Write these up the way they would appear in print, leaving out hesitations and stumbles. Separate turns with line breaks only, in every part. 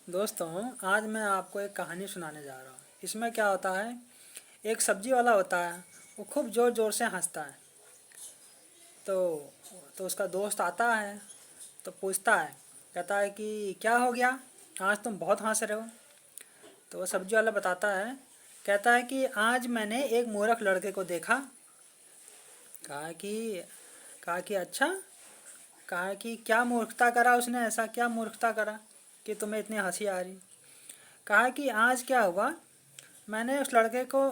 दोस्तों, आज मैं आपको एक कहानी सुनाने जा रहा हूँ। इसमें क्या होता है, एक सब्जी वाला होता है। वो खूब ज़ोर ज़ोर से हंसता है। तो तो उसका दोस्त आता है, तो पूछता है, कहता है कि क्या हो गया, आज तुम बहुत हंस रहे हो। तो वो सब्जी वाला बताता है, कहता है कि आज मैंने एक मूर्ख लड़के को देखा। कहा कि कहा कि अच्छा, कहा कि क्या मूर्खता करा उसने, ऐसा क्या मूर्खता करा कि तुम्हें इतनी हंसी आ रही। कहा कि आज क्या हुआ, मैंने उस लड़के को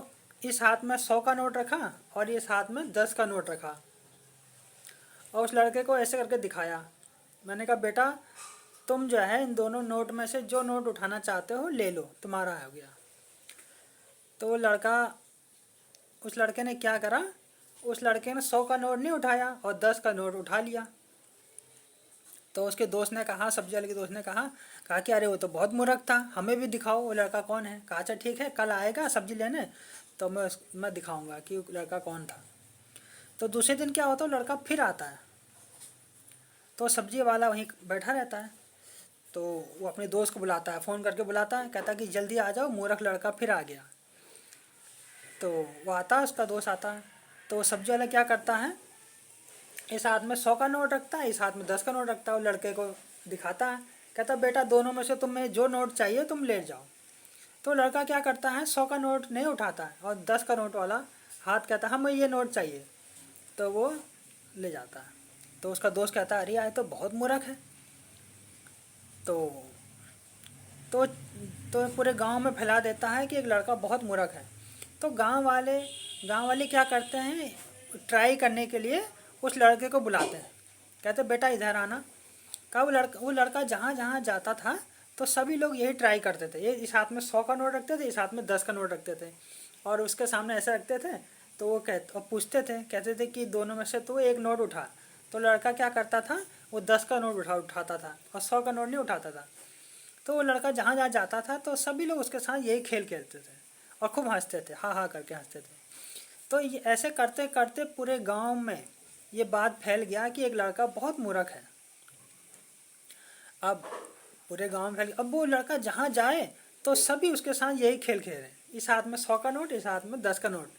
इस हाथ में 100 का नोट रखा और इस हाथ में 10 का नोट रखा और उस लड़के को ऐसे करके दिखाया। मैंने कहा बेटा, तुम जो है इन दोनों नोट में से जो नोट उठाना चाहते हो ले लो, तुम्हारा हो गया। तो वो लड़का उस लड़के ने क्या करा, उस लड़के ने 100 का नोट नहीं उठाया और 10 का नोट उठा लिया। तो उसके दोस्त ने कहा, सब्जी वाले के दोस्त ने कहा कहा कि अरे वो तो बहुत मूर्ख था, हमें भी दिखाओ वो लड़का कौन है। कहा अच्छा ठीक है, कल आएगा सब्जी लेने तो मैं दिखाऊंगा कि वो लड़का कौन था। तो दूसरे दिन क्या होता है, लड़का फिर आता है। तो सब्जी वाला वहीं बैठा रहता है। तो वो अपने दोस्त को बुलाता है, फ़ोन करके बुलाता है, कहता है कि जल्दी आ जाओ, मूर्ख लड़का फिर आ गया। तो वो आता है, उसका दोस्त आता है। तो वो सब्जी वाला क्या करता है, इस हाथ में 100 का नोट रखता है, इस हाथ में 10 का नोट रखता है। वो लड़के को दिखाता है, कहता बेटा दोनों में से तुम्हें जो नोट चाहिए तुम ले जाओ। तो लड़का क्या करता है, 100 का नोट नहीं उठाता है और 10 का नोट वाला हाथ कहता है हमें ये नोट चाहिए। तो वो ले जाता है। तो उसका दोस्त कहता है अरे यार तो बहुत मूर्ख है। तो तो तो पूरे गांव में फैला देता है कि एक लड़का बहुत मूर्ख है। तो गांव वाले क्या करते हैं, ट्राई करने के लिए उस लड़के को बुलाते हैं। कहते बेटा इधर आना। का वो लड़का जहाँ जहाँ जाता था तो सभी लोग यही ट्राई करते थे। ये इस हाथ में 100 का नोट रखते थे, इस हाथ में 10 का नोट रखते थे और उसके सामने ऐसे रखते थे। तो वो पूछते थे, कहते थे कि दोनों में से तो एक नोट उठा। तो लड़का क्या करता था, वो 10 का नोट उठाता था और 100 का नोट नहीं उठाता था। तो वो लड़का जहाँ जहाँ जाता था तो सभी लोग उसके साथ यही खेल खेलते थे और खूब हंसते थे, हाँ हाँ करके हंसते थे। तो ये ऐसे करते करते पूरे गांव में ये बात फैल गया कि एक लड़का बहुत मूर्ख है। अब पूरे गांव में फैल गया। अब वो लड़का जहाँ जाए तो सभी उसके साथ यही खेल खेल रहे, इस हाथ में 100 का नोट, इस हाथ में 10 का नोट।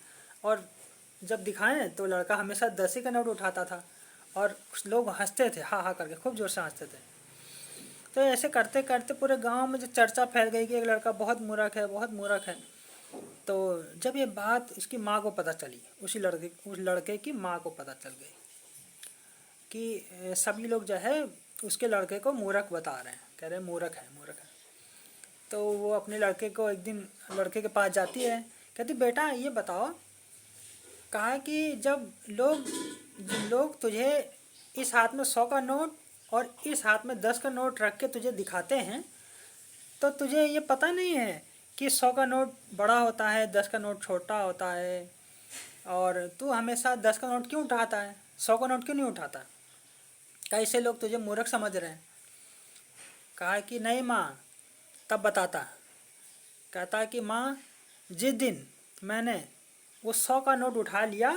और जब दिखाएं तो लड़का हमेशा 10 ही का नोट उठाता था और लोग हंसते थे, हाँ हाँ करके खूब जोर से हंसते थे। तो ऐसे करते करते पूरे गांव में जो चर्चा फैल गई कि एक लड़का बहुत मूर्ख है, बहुत मूर्ख है। तो जब ये बात उसकी माँ को पता चली, उस लड़के की माँ को पता चल गई कि सभी लोग जो है उसके लड़के को मूर्ख बता रहे हैं, कह रहे हैं मूर्ख है मूर्ख है। तो वो अपने लड़के को एक दिन लड़के के पास जाती है, कहती बेटा ये बताओ, कहा कि जब लोग तुझे इस हाथ में 100 का नोट और इस हाथ में 10 का नोट रख के तुझे दिखाते हैं तो तुझे ये पता नहीं है कि 100 का नोट बड़ा होता है, 10 का नोट छोटा होता है, और तू हमेशा 10 का नोट क्यों उठाता है, 100 का नोट क्यों नहीं उठाता। कैसे लोग तुझे मूर्ख समझ रहे हैं। कहा कि नहीं माँ, तब बताता। कहता कि माँ, जिस दिन मैंने वो 100 का नोट उठा लिया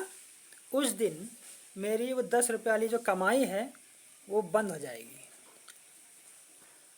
उस दिन मेरी वो 10 रुपये वाली जो कमाई है वो बंद हो जाएगी।